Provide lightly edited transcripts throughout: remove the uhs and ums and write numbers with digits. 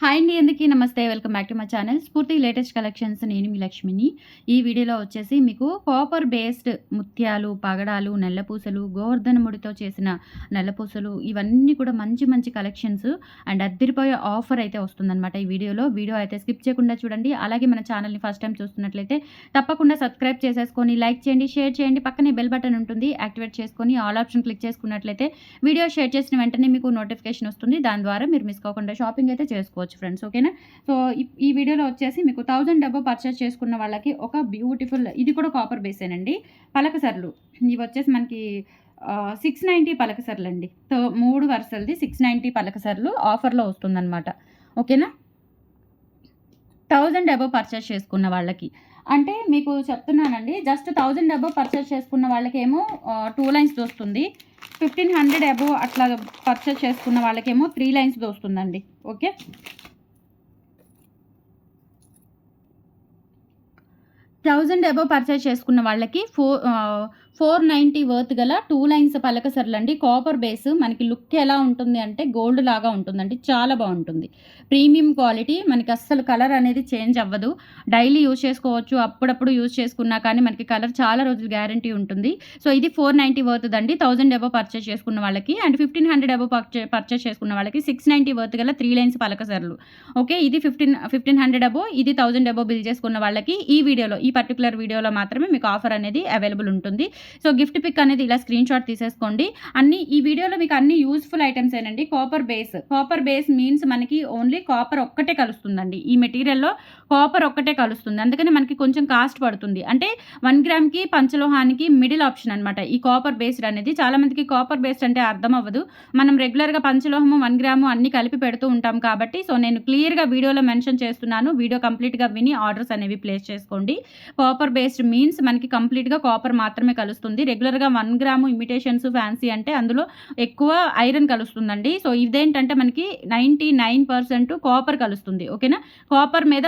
Hi అండి, అందరికీ నమస్తే. Welcome back to my channel. స్ఫూర్తి లేటెస్ట్ కలెక్షన్స్. నేను మీ లక్ష్మిని. ఈ వీడియోలో వచ్చేసి మీకు కాపర్ బేస్డ్ ముత్యాలు, పగడాలు, నల్లపూసలు, గోవర్ధన ముడితో చేసిన నల్లపూసలు, ఇవన్నీ కూడా మంచి మంచి కలెక్షన్స్ అండ్ అద్దరిపోయే ఆఫర్ అయితే వస్తుందన్నమాట ఈ వీడియోలో. వీడియో అయితే స్కిప్ చేయకుండా చూడండి. అలాగే మన ఛానల్ని ఫస్ట్ టైం చూస్తున్నట్లయితే తప్పకుండా సబ్స్క్రైబ్ చేసేసుకొని లైక్ చేయండి, షేర్ చేయండి. పక్కనే బెల్ బటన్ ఉంటుంది, యాక్టివేట్ చేసుకొని ఆల్ ఆప్షన్ క్లిక్ చేసుకున్నట్లయితే వీడియో షేర్ చేసిన వెంటనే మీకు నోటిఫికేషన్ వస్తుంది. దాని ద్వారా మీరు మిస్ కాకుండా షాపింగ్ అయితే చేసుకోవచ్చు ఫ్రెండ్స్. ఓకేనా? సో ఈ వీడియోలో వచ్చేసి మీకు 1000 డబ్బు పర్చేస్ చేసుకున్న వాళ్ళకి ఒక బ్యూటిఫుల్, ఇది కూడా కాపర్ బేసేనండి, పలకసర్లు. ఇవి వచ్చేసి మనకి 690 పలకసర్లు అండి. సో 3 వరుసలది 690 పలకసర్లు ఆఫర్లో వస్తుందన్నమాట. ఓకేనా? 1000 డబ్బు పర్చేస్ చేసుకున్న వాళ్ళకి అంటే మీకు చెప్తున్నానండి, జస్ట్ 1000 అబోవ్ పర్చేస్ చేసుకున్న వాళ్ళకేమో 2 లైన్స్ దొస్తుంది. 1500 అబోవ్ అట్లా పర్చేస్ చేసుకున్న వాళ్ళకేమో 3 లైన్స్ దొస్తుందండి. ఓకే, 1000 అబోవ్ పర్చేస్ చేసుకున్న వాళ్ళకి 490 వర్త్ గల 2 లైన్స్ పలకసర్లండి. Copper base. మనకి లుక్ ఎలా ఉంటుంది అంటే గోల్డ్ లాగా ఉంటుందండి. చాలా బాగుంటుంది. Premium quality. మనకి అస్సలు కలర్ అనేది చేంజ్ అవ్వదు. డైలీ యూజ్ చేసుకోవచ్చు. అప్పుడప్పుడు యూజ్ చేసుకున్నా కానీ మనకి కలర్ చాలా రోజులు గ్యారంటీ ఉంటుంది. సో ఇది 490 వర్త్ దండి 1000 అబోవ్ పర్చేస్ చేసుకున్న వాళ్ళకి. అండ్ 1500 అబోవ్ పర్చేస్ చేసుకున్న వాళ్ళకి 690 వర్త్ గల 3 లైన్స్ పలకసర్లు. ఓకే, ఇది 1500 అబోవ్, ఇది 1000 అబోవ్ బిల్ చేసుకున్న వాళ్ళకి ఈ వీడియోలో, ఈ పర్టికులర్ వీడియోలో మాత్రమే మీకు ఆఫర్ అనేది అవైలబుల్ ఉంటుంది. సో గిఫ్ట్ పిక్ అనేది ఇలా స్క్రీన్ షాట్ తీసేసుకోండి. ఈ వీడియోలో మీకు అన్ని యూజ్ఫుల్ ఐటమ్స్ ఏనండి. కాపర్ బేస్ మీన్స్ మనకి ఓన్లీ కాపర్ ఒక్కటే కలుస్తుందండి. ఈ మెటీరియల్లో కాపర్ ఒక్కటే కలుస్తుంది. అందుకని మనకి కొంచెం కాస్ట్ పడుతుంది. అంటే 1 గ్రామ్కి పంచలోహానికి మిడిల్ ఆప్షన్ అనమాట ఈ కాపర్ బేస్డ్ అనేది. చాలా మందికి కాపర్ బేస్డ్ అంటే అర్థం అవ్వదు. మనం రెగ్యులర్గా పంచలోహము 1 గ్రాము అన్ని కలిపి పెడుతూ ఉంటాం కాబట్టి సో నేను క్లియర్గా వీడియోలో మెన్షన్ చేస్తున్నాను. వీడియో కంప్లీట్గా విని ఆర్డర్స్ అనేవి ప్లేస్ చేసుకోండి. కాపర్ బేస్డ్ మీన్స్ మనకి కంప్లీట్గా కాపర్ మాత్రమే కలుస్తుంది. రెగ్యులర్గా 1 గ్రాము ఇమిటేషన్స్ ఫ్యాన్సీ అంటే అందులో ఎక్కువ ఐరన్ కలుస్తుందండి. సో ఇదేంటంటే మనకి 99% కాపర్ కలుస్తుంది. ఓకేనా? కాపర్ మీద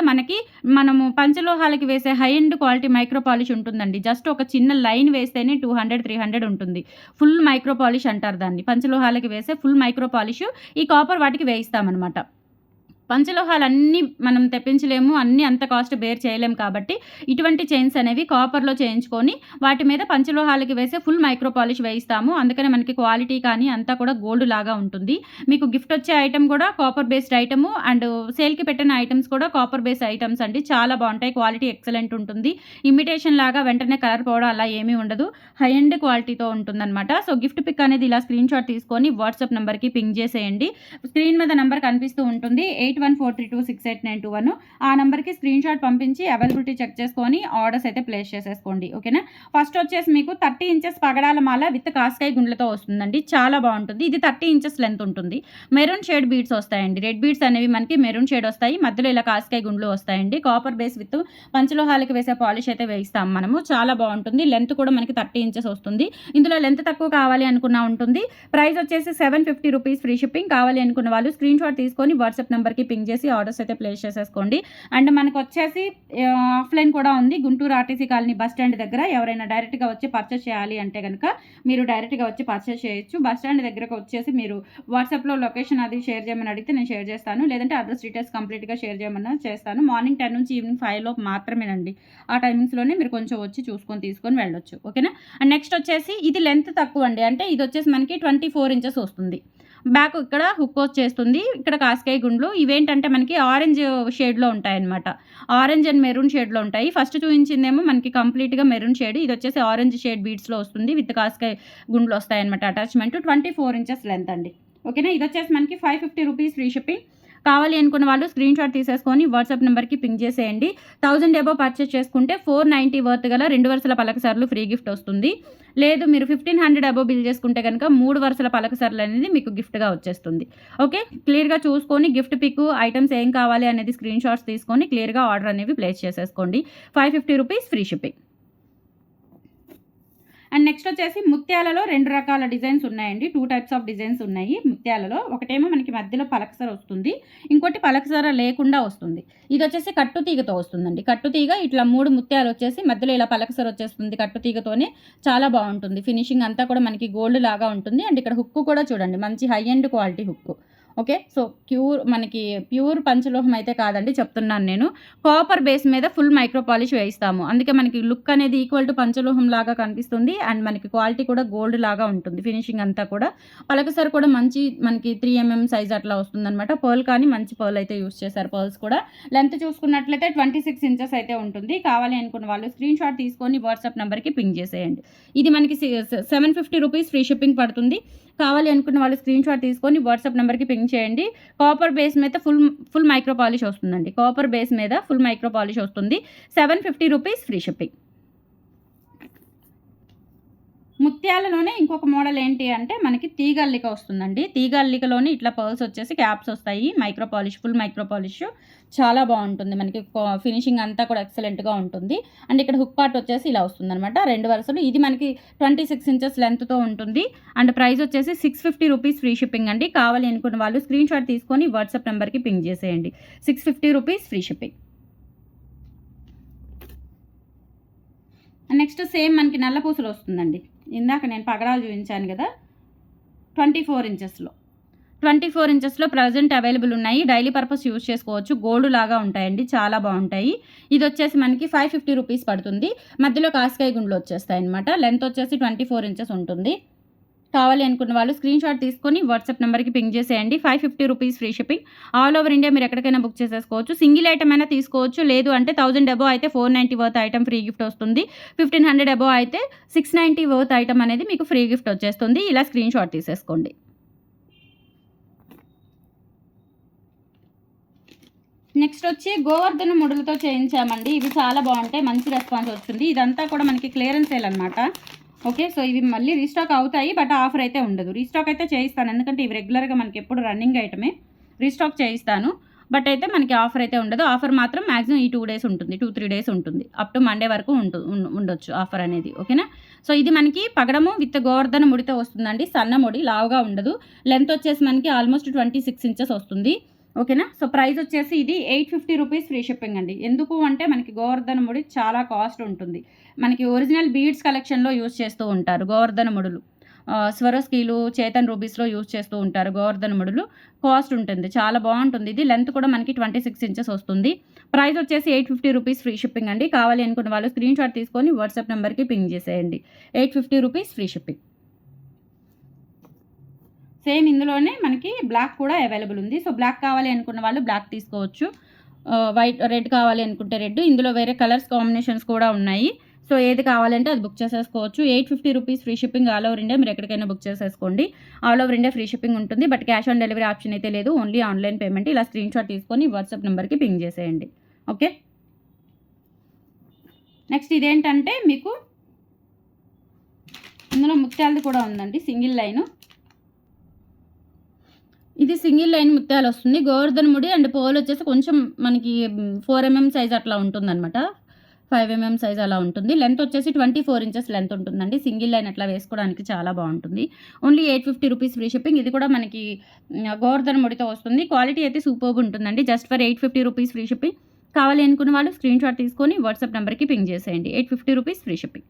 మనము పంచలోహాలకి వేసే high end quality micro polish ఉంటుందండి. జస్ట్ ఒక చిన్న లైన్ వేస్తేనే 200-300 ఉంటుంది. ఫుల్ మైక్రో పాలిష్ అంటారు దాన్ని. పంచలోహాలకి వేసే ఫుల్ మైక్రో పాలిష్ ఈ కాపర్ వాటికి వేయిస్తామన్నమాట. పంచలోహాలన్నీ మనం తెప్పించలేము, అన్నీ అంత కాస్ట్ బేర్ చేయలేము కాబట్టి ఇటువంటి చైన్స్ అనేవి కాపర్లో చేయించుకొని వాటి మీద పంచలోహాలకి వేసే ఫుల్ మైక్రో పాలిష్ వేయిస్తాము. అందుకని మనకి క్వాలిటీ కానీ అంతా కూడా గోల్డ్ లాగా ఉంటుంది. మీకు గిఫ్ట్ వచ్చే ఐటమ్ కూడా కాపర్ బేస్డ్ ఐటము అండ్ సేల్కి పెట్టిన ఐటమ్స్ కూడా కాపర్ బేస్డ్ ఐటమ్స్ అండి. చాలా బాగుంటాయి. క్వాలిటీ ఎక్సలెంట్ ఉంటుంది. ఇమిటేషన్ లాగా వెంటనే కలర్ పోవడం అలా ఏమీ ఉండదు. హై ఎండ్ క్వాలిటీతో ఉంటుందన్నమాట. సో గిఫ్ట్ పిక్ అనేది ఇలా స్క్రీన్ షాట్ తీసుకొని వాట్సాప్ నెంబర్కి పింగ్ చేసేయండి. స్క్రీన్ మీద నెంబర్ కనిపిస్తూ ఉంటుంది 8143268921. ఆ నెంబర్కి స్క్రీన్ షాట్ పంపించి అవైలబిలిటీ చెక్ చేసుకొని ఆర్డర్స్ అయితే ప్లేస్ చేసేసుకోండి. ఓకేనా? ఫస్ట్ వచ్చేసి మీకు 30 ఇంచెస్ పగడాల మాల విత్ కాస్కాయ గుండ్లతో వస్తుందండి. చాలా బాగుంటుంది. ఇది 30 ఇంచెస్ లెంత్ ఉంటుంది. మెరూన్ షేడ్ బీడ్స్ వస్తాయండి. రెడ్ బీడ్స్ అనేవి మనకి మెరూన్ షేడ్ వస్తాయి. మధ్యలో ఇలా కాస్కాయ గుండ్లు వస్తాయండి. కాపర్ బేస్ విత్ పంచలోహాలకి వేసే పాలిష్ అయితే వేయిస్తాం మనము. చాలా బాగుంటుంది. లెంత్ కూడా మనకి 30 ఇంచెస్ వస్తుంది. ఇందులో లెంత్ తక్కువ కావాలి అనుకున్నా ఉంటుంది. ప్రైస్ వచ్చేసి 750 రూపీస్. Free shipping. కావాలి అనుకున్న వాళ్ళు స్క్రీన్ షాట్ తీసుకొని వాట్సాప్ నెంబర్కి పింగ్ చేసి ఆర్డర్స్ అయితే ప్లేస్ చేసేసుకోండి. అండ్ మనకు వచ్చేసి ఆఫ్లైన్ కూడా ఉంది. Guntur RTC colony bus stand దగ్గర ఎవరైనా డైరెక్ట్గా వచ్చి పర్చేస్ చేయాలి అంటే కనుక మీరు డైరెక్ట్గా వచ్చి పర్చేస్ చేయొచ్చు. బస్ స్టాండ్ దగ్గరకు వచ్చేసి మీరు వాట్సాప్లో లొకేషన్ అది షేర్ చేయమని అడిగితే నేను షేర్ చేస్తాను. లేదంటే అడ్రస్ డీటెయిల్స్ కంప్లీట్గా షేర్ చేయమన్నా చేస్తాను. మార్నింగ్ 10 నుంచి ఈవినింగ్ 5 లోపు మాత్రమేనండి. ఆ టైమింగ్స్లోనే మీరు కొంచెం వచ్చి చూసుకొని తీసుకొని వెళ్ళొచ్చు. ఓకేనా? అండ్ నెక్స్ట్ వచ్చేసి ఇది లెంత్ తక్కువ అండి. అంటే ఇది వచ్చేసి మనకి 24 ఇంచెస్ వస్తుంది. బ్యాక్ ఇక్కడ హుక్ వచ్చేస్తుంది. ఇక్కడ కాస్కాయ గుండ్లు. ఇవేంటంటే మనకి ఆరెంజ్ షేడ్లో ఉంటాయన్నమాట. ఆరెంజ్ అండ్ మెరూన్ షేడ్లో ఉంటాయి. ఫస్ట్ చూపించిందేమో మనకి కంప్లీట్గా మెరూన్ షేడ్. ఇది వచ్చేసి ఆరెంజ్ షేడ్ బీడ్స్లో వస్తుంది. విత్ కాస్కాయ గుండ్లు వస్తాయన్నమాట. అటాచ్మెంట్ 24 ఇంచెస్ లెంత్ అండి. ఓకేనా? ఇది వచ్చేసి మనకి 550 రూపీస్. Free shipping. కావాలి అనుకున్న వాళ్ళు స్క్రీన్ షాట్ తీసేసుకొని వాట్సాప్ నెంబర్కి పింగ్ చేసేయండి. 1000 అబోవ్ పర్చేస్ చేసుకుంటే 490 వర్త్ గల 2 వరుసల పలకసర్లు ఫ్రీ గిఫ్ట్ వస్తుంది. లేదు మీరు 1500 అబోవ్ బిల్ చేసుకుంటే కనుక 3 వరుసల పలకసర్లు అనేది మీకు గిఫ్ట్గా వచ్చేస్తుంది. ఓకే, క్లియర్గా చూసుకొని గిఫ్ట్ పిక్ ఐటమ్స్ ఏం కావాలి అనేది స్క్రీన్ షాట్స్ తీసుకొని క్లియర్గా ఆర్డర్ అనేవి ప్లేస్ చేసేసుకోండి. 550 rupees. Free shipping. And next వచ్చేసి ముత్యాలలో 2 రకాల డిజైన్స్ ఉన్నాయండి. 2 టైప్స్ ఆఫ్ డిజైన్స్ ఉన్నాయి ముత్యాలలో. ఒకటేమో మనకి మధ్యలో పలకసర వస్తుంది. ఇంకోటి పలకసర లేకుండా వస్తుంది. ఇది వచ్చేసి కట్టుతీగతో వస్తుందండి. కట్టుతీగ ఇట్లా 3 ముత్యాలు వచ్చేసి మధ్యలో ఇలా పలకసర వచ్చేస్తుంది. కట్టుతీగతోనే చాలా బాగుంటుంది. ఫినిషింగ్ అంతా కూడా మనకి గోల్డ్ లాగా ఉంటుంది. అండ్ ఇక్కడ హుక్కు కూడా చూడండి, మంచి high end quality hook. Okay. So, మనకి ప్యూర్ పంచలోహం అయితే కాదండి చెప్తున్నాను నేను. కాపర్ బేస్ మీద ఫుల్ మైక్రో పాలిష్ వేయిస్తాము. అందుకే మనకి లుక్ అనేది ఈక్వల్ టు పంచలోహం లాగా కనిపిస్తుంది. అండ్ మనకి క్వాలిటీ కూడా గోల్డ్ లాగా ఉంటుంది. ఫినిషింగ్ అంతా కూడా. పలకసరి కూడా మంచి మనకి 3 ఎంఎం సైజ్ అట్లా వస్తుందనమాట. పర్ల్ కానీ మంచి పర్ల్ అయితే యూజ్ చేశారు పర్ల్స్ కూడా. లెంత్ చూసుకున్నట్లయితే 26 ఇంచెస్ అయితే ఉంటుంది. కావాలి అనుకున్న వాళ్ళు స్క్రీన్‌షాట్ తీసుకొని వాట్సాప్ నంబర్‌కి పింగ్ చేసేయండి. ఇది మనకి 750 రూపీస్ ఫ్రీ షిప్పింగ్ పడుతుంది. కావాలి అనుకున్న వాళ్ళు స్క్రీన్‌షాట్ తీసుకొని వాట్సాప్ నంబర్‌కి పింగ్ చేయండి. కాపర్ బేస్ మీద ఫుల్ మైక్రో పాలిష్ వస్తుందండి. కాపర్ బేస్ మీద ఫుల్ మైక్రో పాలిష్ వస్తుంది. 750 రూపీస్ ఫ్రీ షిప్పింగ్. ముత్యాలలోనే ఇంకొక మోడల్ ఏంటి అంటే మనకి తీగ అల్లిక వస్తుందండి. తీగ అల్లికలోని ఇట్లా పర్ల్స్ వచ్చేసి క్యాప్స్ వస్తాయి. Micro polish full micro polish చాలా బావుంటుంది. మనకి ఫినిషింగ్ అంతా కూడా ఎక్సలెంట్‌గా ఉంటుంది. అండ్ ఇక్కడ హుక్ పార్ట్ వచ్చేసి ఇలా వస్తుందనమాట. 2 వరుసలు. ఇది మనకి 26 ఇంచెస్ లెంగ్త్‌తో ఉంటుంది. అండ్ ప్రైస్ వచ్చేసి 650 రూపీస్ ఫ్రీ షిప్పింగ్ అండి. కావాలి అనుకున్న వాళ్ళు స్క్రీన్‌షాట్ తీసుకొని వాట్సాప్ నంబర్‌కి పింగ్ చేసేయండి. 650 rupees free shipping. Next same మనకి నల్ల పూసలు వస్తుందండి. ఇందాక నేను పగడాలు చూపించాను కదా! 24 ఇంచెస్‌లో. 24 ఇంచెస్‌లో ప్రెజెంట్ అవైలబుల్ ఉన్నాయి. డైలీ పర్పస్ యూజ్ చేసుకోవచ్చు. గోల్డ్ లాగా ఉంటాయండి. చాలా బావుంటాయి. ఇదొచ్చేసి మనకి 550 రూపీస్ పడుతుంది. మధ్యలో కాస్కాయ గుండ్లు వచ్చేస్తాయన్నమాట. లెంత్ వచ్చేసి 24 ఇంచెస్ ఉంటుంది. కావాలి అనుకున్న వాళ్ళు స్క్రీన్‌షాట్ తీసుకొని వాట్సాప్ నంబర్‌కి పింగ్ చేసేయండి. 550 rupees free shipping. All over India మీరు ఎక్కడికైనా బుక్ చేసేసుకోవచ్చు. సింగిల్ ఐటమ్ అయినా తీసుకోవచ్చు. లేదు అంటే 1000 అబోవ్ అయితే 490 వర్త్ ఐటమ్ ఫ్రీ గిఫ్ట్ వస్తుంది. 1500 అబోవ్ అయితే 690 వర్త్ ఐటమ్ అనేది మీకు ఫ్రీ గిఫ్ట్ వచ్చేస్తుంది. ఇలా స్క్రీన్‌షాట్ తీసేసుకోండి. నెక్స్ట్ వచ్చి గోవర్ధన ముడులతో చేయించామండి. ఇవి చాలా బావుంటాయి. మంచి రెస్పాన్స్ వచ్చింది. ఇదంతా కూడా మనకి క్లియరెన్స్ సేల్ అనమాట. ఓకే. సో, ఇవి మళ్ళీ రీస్టాక్ అవుతాయి. బట్ ఆఫర్ అయితే ఉండదు. రీస్టాక్ అయితే చేయిస్తాను. ఎందుకంటే ఇవి రెగ్యులర్‌గా మనకి ఎప్పుడు రన్నింగ్ ఐటమే. రీస్టాక్ చేయిస్తాను. బట్ అయితే మనకి ఆఫర్ అయితే ఉండదు. ఆఫర్ మాత్రం మాక్సిమం ఈ 2 డేస్ ఉంటుంది. 2, 3 డేస్ ఉంటుంది. అప్ టు మండే వరకు ఉండొచ్చు ఆఫర్ అనేది. ఓకేనా? సో, ఇది మనకి పగడము విత్ గోవర్ధన ముడితో వస్తుందండి. సన్న ముడి లావుగా ఉండదు. లెంత్ వచ్చేసి మనకి ఆల్మోస్ట్ 26 ఇంచెస్ వస్తుంది. ఓకేనా? సో, ప్రైస్ వచ్చేసి ఇది 850 రూపీస్ ఫ్రీ షిప్పింగ్ అండి. ఎందుకు అంటే మనకి గోవర్ధన ముడి చాలా కాస్ట్ ఉంటుంది. మనకి ఒరిజినల్ బీడ్స్ కలెక్షన్‌లో యూజ్ చేస్తూ ఉంటారు గోవర్ధన ముడులు. స్వరోస్కీలు, చేతన్ రూబీస్‌లో యూజ్ చేస్తూ ఉంటారు గోవర్ధన ముడులు. కాస్ట్ ఉంటుంది. చాలా బావుంటుంది. ఇది లెంత్ కూడా మనకి 26 ఇంచెస్ వస్తుంది. ప్రైస్ వచ్చేసి 850 రూపీస్ ఫ్రీ షిప్పింగ్ అండి. కావాలి అనుకున్న వాళ్ళు స్క్రీన్‌షాట్ తీసుకొని వాట్సాప్ నంబర్‌కి పింగ్ చేసేయండి. 850 రూపీస్ ఫ్రీ షిప్పింగ్. సేమ్ ఇందులోనే మనకి బ్లాక్ కూడా అవైలబుల్ ఉంది. సో, బ్లాక్ కావాలి అనుకున్న వాళ్ళు బ్లాక్ తీసుకోవచ్చు. రెడ్ కావాలి అనుకుంటే రెడ్. ఇందులో వేరే కలర్స్ కాంబినేషన్స్ కూడా ఉన్నాయి. సో, ఏది కావాలంటే అది బుక్ చేసేసుకోవచ్చు. 850 rupees free shipping all over India. మీరు ఎక్కడికైనా బుక్ చేసేసుకోండి. All over India free shipping ఉంటుంది. But cash on delivery option అయితే లేదు. Only online payment. ఇలా స్క్రీన్‌షాట్ తీసుకొని వాట్సాప్ నంబర్‌కి పింగ్ చేసేయండి. ఓకే. నెక్స్ట్ ఇదేంటంటే మీకు ఇందులో ముత్యాలది కూడా ఉందండి. Single line. ఇది సింగిల్ లైన్ ముత్యాలొస్తుంది. గోవర్ధన ముడి అండ్ పర్ల్ వచ్చేసి కొంచెం మనకి 4 ఎంఎం సైజ్ అట్లా ఉంటుందనమాట. 5 ఎంఎం సైజ్ అలా ఉంటుంది. లెంత్ వచ్చేసి 24 ఇంచెస్ లెంత్ ఉంటుందండి. సింగిల్ లైన్ అట్లా వేసుకోవడానికి చాలా బావుంటుంది. Only 850 rupees free shipping. ఇది కూడా మనకి గోవర్ధన ముడితో వస్తుంది. క్వాలిటీ అయితే సూపర్బ్ ఉంటుందండి. Just for 850 rupees free shipping. కావాలి అనుకున్న వాళ్ళు స్క్రీన్‌షాట్ తీసుకొని వాట్సాప్ నంబర్‌కి పింగ్ చేసేయండి. 850 రూపీస్ ఫ్రీ షిప్పింగ్.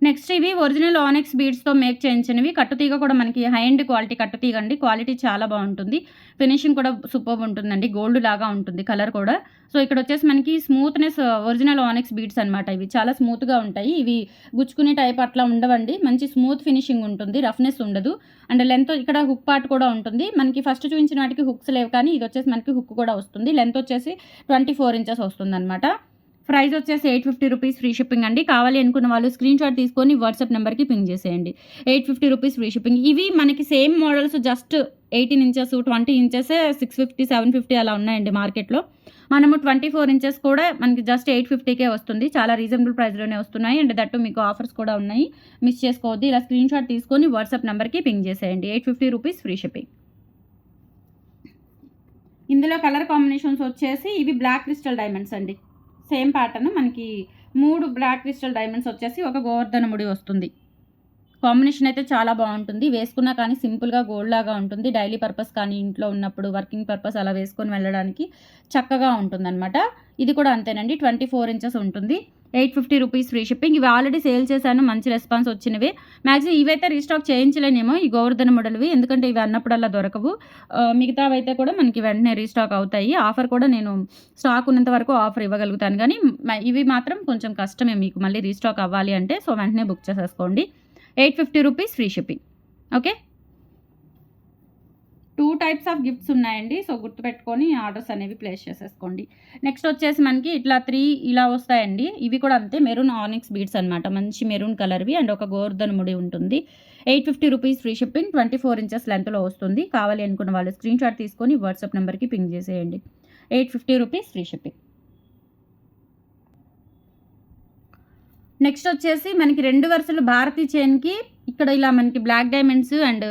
నెక్స్ట్ ఇవి ఒరిజినల్ ఆనెక్స్ బీడ్స్‌తో మేక్ చేయించినవి. కట్టుతీగ కూడా మనకి హై ఎండ్ క్వాలిటీ కట్టుతీగ అండి. క్వాలిటీ చాలా బావుంటుంది. ఫినిషింగ్ కూడా సూపర్బ్ ఉంటుందండి. గోల్డ్ లాగా ఉంటుంది కలర్ కూడా. సో, ఇక్కడొచ్చేసి మనకి స్మూత్‌నెస్ ఒరిజినల్ ఆనెక్స్ బీడ్స్ అనమాట ఇవి. చాలా స్మూత్‌గా ఉంటాయి. ఇవి గుచ్చుకునే టైప్ అట్లా ఉండవండి. మంచి స్మూత్ ఫినిషింగ్ ఉంటుంది. రఫ్‌నెస్ ఉండదు. అండ్ లెంత్ ఇక్కడ హుక్ పార్ట్ కూడా ఉంటుంది. మనకి ఫస్ట్ చూపించిన వాటికి హుక్స్ లేవు కానీ ఇదొచ్చేసి మనకి హుక్ కూడా వస్తుంది. లెంత్ వచ్చేసి 24 ఇంచెస్ వస్తుందనమాట. ప్రైస్ వచ్చేసి 850 రూపీస్ ఫ్రీ షిప్పింగ్ అండి. కావాలి అనుకున్న వాళ్ళు స్క్రీన్‌షాట్ తీసుకొని వాట్సాప్ నంబర్‌కి పింగ్ చేసేయండి. 850 రూపీస్ ఫ్రీ షిప్పింగ్. ఇవి మనకి సేమ్ మోడల్స్ జస్ట్ 18 ఇంచెస్, 20 ఇంచెసే 650, 750 అలా ఉన్నాయండి మార్కెట్‌లో. మనము 24 ఇంచెస్ కూడా మనకి జస్ట్ 850కే వస్తుంది. చాలా రీజనబుల్ ప్రైస్‌లోనే వస్తున్నాయి. అండ్ దట్టు మీకు ఆఫర్స్ కూడా ఉన్నాయి. మిస్ చేసుకోవద్దు. ఇలా స్క్రీన్‌షాట్ తీసుకొని వాట్సాప్ నంబర్‌కి పింగ్ చేసేయండి. 850 రూపీస్ ఫ్రీ షిప్పింగ్. ఇందులో కలర్ కాంబినేషన్స్ వచ్చేసి ఇవి బ్లాక్ క్రిస్టల్ డైమండ్స్ అండి. సేమ్ ప్యాటర్న్ మనకి 3 బ్లాక్ క్రిస్టల్ డైమండ్స్ వచ్చేసి ఒక గోవర్ధన ముడి వస్తుంది. కాంబినేషన్ అయితే చాలా బావుంటుంది. వేసుకున్నా కానీ సింపుల్‌గా గోల్డ్ లాగా ఉంటుంది. డైలీ పర్పస్ కానీ ఇంట్లో ఉన్నప్పుడు వర్కింగ్ పర్పస్ అలా వేసుకొని వెళ్ళడానికి చక్కగా ఉంటుందనమాట. ఇది కూడా అంతేనండి. 24 ఇంచెస్ ఉంటుంది. రూ. 850 ఫ్రీ షిప్పింగ్. ఇవి ఆల్రెడీ సేల్ చేశాను. మంచి రెస్పాన్స్ వచ్చినవి. మ్యాక్సిమం ఇవైతే రీస్టాక్ చేయించలేనేమో ఈ గోవర్ధన మోడల్‌వి. ఎందుకంటే ఇవి అన్నప్పుడల్లా దొరకవు. మిగతావైతే కూడా మనకి వెంటనే రీస్టాక్ అవుతాయి. ఆఫర్ కూడా నేను స్టాక్ ఉన్నంత వరకు ఆఫర్ ఇవ్వగలుగుతాను గానీ, ఇవి మాత్రం కొంచెం కష్టమే మీకు మళ్ళీ రీస్టాక్ అవ్వాలి అంటే. సో, వెంటనే బుక్ చేసేసుకోండి. రూ. 850 free shipping. Okay. 2 types of gifts ఉన్నాయండి. సో, గుర్తుపెట్టుకొని ఆర్డర్స్ అనేవి ప్లేస్ చేసేసుకోండి. నెక్స్ట్ వచ్చేసి మనకి ఇట్లా 3 ఇలా వస్తాయండి. ఇవి కూడా అంతే మెరూన్ ఆనిక్స్ బీడ్స్ అనమాట. మంచి మెరూన్ కలర్‌వి అండ్ ఒక గోవర్ధన ముడి ఉంటుంది. రూ. 850 ఫ్రీ షిప్పింగ్. 24 ఇంచెస్ లెంత్‌లో వస్తుంది. కావాలి అనుకున్న వాళ్ళు స్క్రీన్ షాట్ తీసుకొని వాట్సాప్ నంబర్‌కి పింగ్ చేసేయండి. రూ. 850 ఫ్రీ షిప్పింగ్. నెక్స్ట్ వచ్చేసి మనకి 2 వరుసలు భారతీ చైన్‌కి ఇక్కడ ఇలా మనకి black diamonds and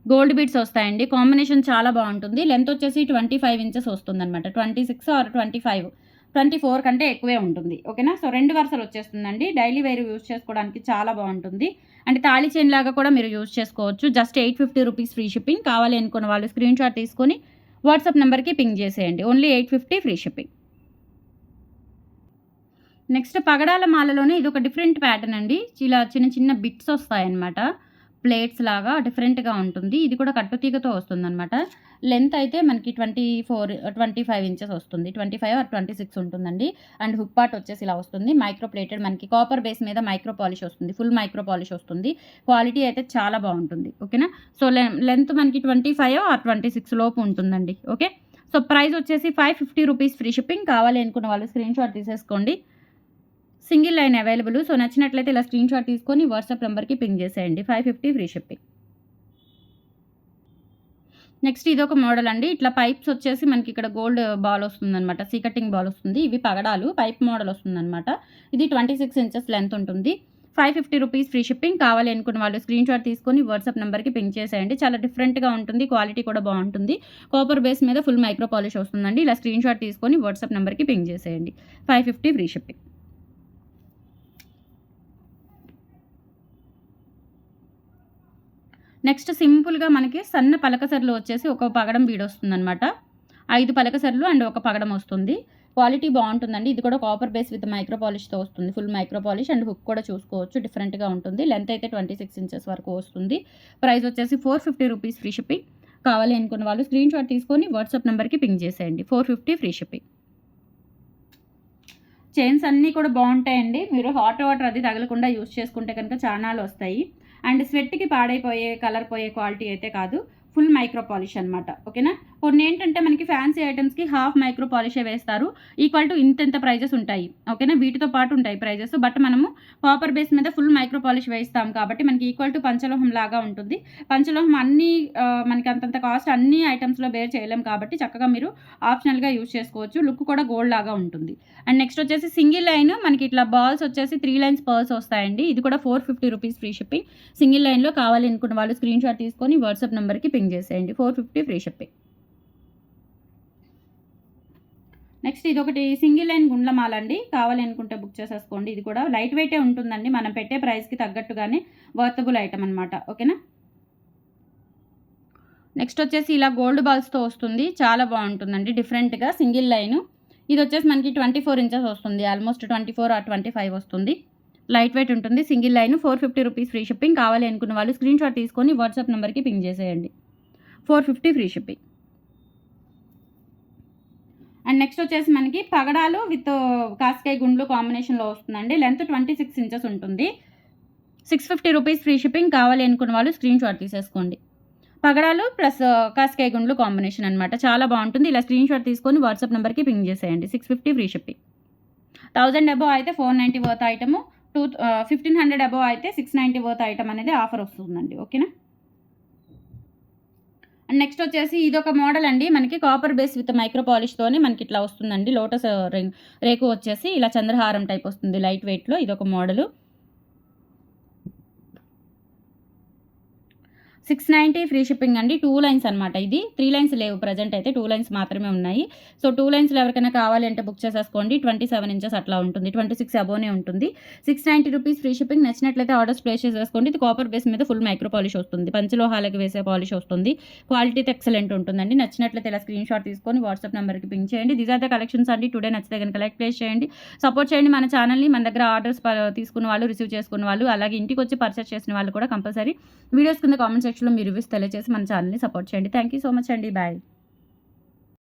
gold beads వస్తాయండి. కాంబినేషన్ చాలా బావుంటుంది. లెంత్ వచ్చేసి 25 ఇంచెస్ వస్తుందనమాట. 26 ఆర్ 25, 24 కంటే ఎక్కువే ఉంటుంది. ఓకేనా. సో, 2 వరుసలు వచ్చేస్తుందండి. డైలీ వేర్ యూజ్ చేసుకోవడానికి చాలా బావుంటుంది. అండ్ తాళి చైన్ లాగా కూడా మీరు యూజ్ చేసుకోవచ్చు. జస్ట్ రూ. 850 ఫ్రీ షిప్పింగ్. కావాలి అనుకున్న వాళ్ళు స్క్రీన్ షాట్ తీసుకొని వాట్సాప్ నంబర్‌కి పింగ్ చేసేయండి. Only 850 free shipping. నెక్స్ట్ పగడాల మాలలోనే ఇదొక డిఫరెంట్ ప్యాటర్న్ అండి. ఇలా చిన్న చిన్న బిట్స్ వస్తాయన్నమాట. ప్లేట్స్ లాగా డిఫరెంట్‌గా ఉంటుంది. ఇది కూడా కట్టుతీగతో వస్తుందనమాట. లెంత్ అయితే మనకి 25 ఇంచెస్ వస్తుంది. 25 ఆర్ 26 ఉంటుందండి. అండ్ హుక్ పార్ట్ వచ్చేసి ఇలా వస్తుంది. మైక్రో ప్లేటెడ్ మనకి కాపర్ బేస్ మీద మైక్రో పాలిష్ వస్తుంది. ఫుల్ మైక్రో పాలిష్ వస్తుంది. క్వాలిటీ అయితే చాలా బావుంటుంది. ఓకేనా. సో, లెంత్ మనకి 25 ఆర్ 26 లోపు ఉంటుందండి. ఓకే. సో, ప్రైస్ వచ్చేసి రూ. 550 ఫ్రీ షిప్పింగ్. కావాలి అనుకున్న వాళ్ళు స్క్రీన్ షాట్ తీసేసుకోండి. Single line available. సో, నచ్చినట్లయితే ఇలా స్క్రీన్ షాట్ తీసుకొని వాట్సాప్ నంబర్‌కి పింగ్ చేసేయండి. 550 ఫ్రీ షిప్పింగ్. నెక్స్ట్ ఇదొక మోడల్ అండి. ఇట్లా పైప్స్ వచ్చేసి మనకి ఇక్కడ గోల్డ్ బాల్ వస్తుందనమాట. సీ కటింగ్ బాల్ వస్తుంది. ఇవి పగడాలు. పైప్ మోడల్ వస్తుందనమాట. ఇది 26 ఇంచెస్ లెంత్ ఉంటుంది. రూ. 550 ఫ్రీ షిప్పింగ్. కావాలి అనుకున్న వాళ్ళు స్క్రీన్ షాట్ తీసుకొని వాట్సాప్ నంబర్‌కి పింగ్ చేసేయండి. చాలా డిఫరెంట్‌గా ఉంటుంది. క్వాలిటీ కూడా బావుంటుంది. కాపర్ బేస్ మీద ఫుల్ మైక్రో పాలిష్ వస్తుందండి. ఇలా స్క్రీన్ షాట్ తీసుకొని వాట్సాప్ నంబర్‌కి పింగ్ చేసేయండి. 550 ఫ్రీ షిప్పింగ్. నెక్స్ట్ సింపుల్‌గా మనకి సన్న పలకసర్లు వచ్చేసి ఒక పగడం బీడ్ వస్తుందనమాట. 5 పలకసర్లు అండ్ ఒక పగడం వస్తుంది. క్వాలిటీ బావుంటుందండి. ఇది కూడా కాపర్ బేస్ విత్ మైక్రో పాలిష్‌తో వస్తుంది. Full micro polish and hook కూడా చూసుకోవచ్చు. డిఫరెంట్‌గా ఉంటుంది. లెంత్ అయితే 26 ఇంచెస్ వరకు వస్తుంది. ప్రైస్ వచ్చేసి రూ. 450 ఫ్రీ షిప్పింగ్. కావాలి అనుకున్న వాళ్ళు స్క్రీన్ షాట్ తీసుకొని వాట్సాప్ నంబర్‌కి పింగ్ చేసేయండి. 450 ఫ్రీ షిప్పింగ్. చైన్స్ అన్నీ కూడా బావుంటాయండి. మీరు హాట్ వాటర్ అది తగలకుండా యూజ్ చేసుకుంటే కనుక చానాలు వస్తాయి. అండ్ స్వెట్‌కి పాడైపోయే, కలర్ పోయే క్వాలిటీ అయితే కాదు. ఫుల్ మైక్రో పాలిష్ అనమాట. ఓకేనా. కొన్నేంటంటే మనకి ఫ్యాన్సీ ఐటెమ్స్‌కి హాఫ్ మైక్రో పాలిషే వేస్తారు. ఈక్వల్ టు ఇంతింత ప్రైజెస్ ఉంటాయి. ఓకేనా. వీటితో పాటు ఉంటాయి ప్రైజెస్. బట్ మనము కాపర్ బేస్ మీద ఫుల్ మైక్రో పాలిష్ వేస్తాం కాబట్టి మనకి ఈక్వల్ టు పంచలోహం లాగా ఉంటుంది. పంచలోహం అన్నీ మనకి అంతంత కాస్ట్ అన్ని ఐటెమ్స్‌లో బేర్ చేయలేం కాబట్టి చక్కగా మీరు ఆప్షనల్‌గా యూజ్ చేసుకోవచ్చు. లుక్ కూడా గోల్డ్ లాగా ఉంటుంది. అండ్ నెక్స్ట్ వచ్చేసి సింగిల్ లైన్ మనకి ఇట్లా బాల్స్ వచ్చేసి 3 లైన్స్ పర్ల్స్ వస్తాయండి. ఇది కూడా రూ. 450 ఫ్రీ షిప్పింగ్. సింగిల్ లైన్‌లో కావాలి అనుకున్న వాళ్ళు స్క్రీన్ షాట్ తీసుకొని వాట్సాప్ నంబర్‌కి పింగ్ చేసేయండి. 450 ఫ్రీ షిప్పింగ్. నెక్స్ట్ ఇదొకటి సింగిల్ లైన్ గుండ్లమాల అండి. కావాలి అనుకుంటే బుక్ చేసేసుకోండి. ఇది కూడా లైట్ వెయిటే ఉంటుందండి. మనం పెట్టే ప్రైస్‌కి తగ్గట్టుగానే వర్తబుల్ ఐటమ్ అనమాట. ఓకేనా. నెక్స్ట్ వచ్చేసి ఇలా గోల్డ్ బాల్స్‌తో వస్తుంది. చాలా బావుంటుందండి. డిఫరెంట్‌గా సింగిల్ లైను. ఇది వచ్చేసి మనకి 24 ఇంచెస్ వస్తుంది. ఆల్మోస్ట్ 24 ఆర్ 25 వస్తుంది. లైట్ వెయిట్ ఉంటుంది. సింగిల్ లైన్ రూ. 450 ఫ్రీ షిప్పింగ్. కావాలి అనుకున్న వాళ్ళు స్క్రీన్ షాట్ తీసుకొని వాట్సాప్ నంబర్‌కి పింగ్ చేసేయండి. 450 ఫ్రీ షిప్పింగ్. అండ్ నెక్స్ట్ వచ్చేసి మనకి పగడాలు విత్ కాస్కాయ గుండ్లు కాంబినేషన్‌లో వస్తుందండి. లెంత్ 26 ఇంచెస్ ఉంటుంది. రూ. 650 ఫ్రీ షిప్పింగ్. కావాలి అనుకున్న వాళ్ళు స్క్రీన్ షాట్ తీసేసుకోండి. పగడాలు ప్లస్ కాస్కాయ గుండ్లు కాంబినేషన్ అనమాట. చాలా బావుంటుంది. ఇలా స్క్రీన్ షాట్ తీసుకొని వాట్సాప్ నంబర్‌కి పింగ్ చేసేయండి. 650 ఫ్రీ షిప్పింగ్. 1000 అబోవ్ అయితే 490 వర్త్ ఐటము. 1500 అబోవ్ అయితే 690 వర్త్ ఐటమ్ అనేది ఆఫర్ వస్తుందండి. ఓకేనా. అండ్ నెక్స్ట్ వచ్చేసి ఇదొక మోడల్ అండి. మనకి కాపర్ బేస్ విత్ మైక్రో పాలిష్‌తోనే మనకి ఇట్లా వస్తుందండి. లోటస్ రేకు వచ్చేసి ఇలా చంద్రహారం టైప్ వస్తుంది లైట్ వెయిట్‌లో. ఇదొక మోడలు. 690 ఫ్రీ షిప్పింగ్ అండి. 2 లైన్స్ అనమాట ఇది. 3 లైన్స్ లేవు ప్రెజెంట్ అయితే. 2 లైన్స్ మాత్రమే ఉన్నాయి. సో 2 లైన్స్‌లో ఎవరికైనా కావాలి అంటే బుక్ చేసేసుకోండి. 27 ఇంచెస్ అట్లా ఉంటుంది. 26 అబోనే ఉంటుంది. 690 రూపీస్ ఫ్రీ షిప్పింగ్. నచ్చినట్లయితే ఆర్డర్స్ ప్లేస్ చేసేసుకోండి. ఇది కాపర్ బేస్ మీద ఫుల్ మైక్రో పాలిష్ వస్తుంది. పంచలోహాలకి వేసే పాలిష్ వస్తుంది. క్వాలిటీ అయితే ఎక్సలెంట్ ఉంటుందండి. నచ్చినట్లయితే ఇలా స్క్రీన్ షాట్ తీసుకొని వాట్సాప్ నెంబర్‌కి పింగ్ చేయండి. దీస్ ఆర్ ద కలెక్షన్స్ అండి. టుడే నచ్చితే గనుక లైక్ ప్లేస్ చేయండి. సపోర్ట్ చేయండి మన ఛానల్‌ని. మన దగ్గర ఆర్డర్స్ తీసుకున్న వాళ్ళు, రిసీవ్ చేసుకున్న వాళ్ళు, అలాగే ఇంటికొచ్చి పర్చేస్ చేసిన వాళ్ళు కూడా కంపల్సరీ వీడియోస్ కింద కామెంట్ సెక్షన్‌లో మీ రివ్యూస్ తెలియజేసి మన ఛానల్‌ని సపోర్ట్ చేయండి. థ్యాంక్ యూ సో మచ్ అండి. బాయ్.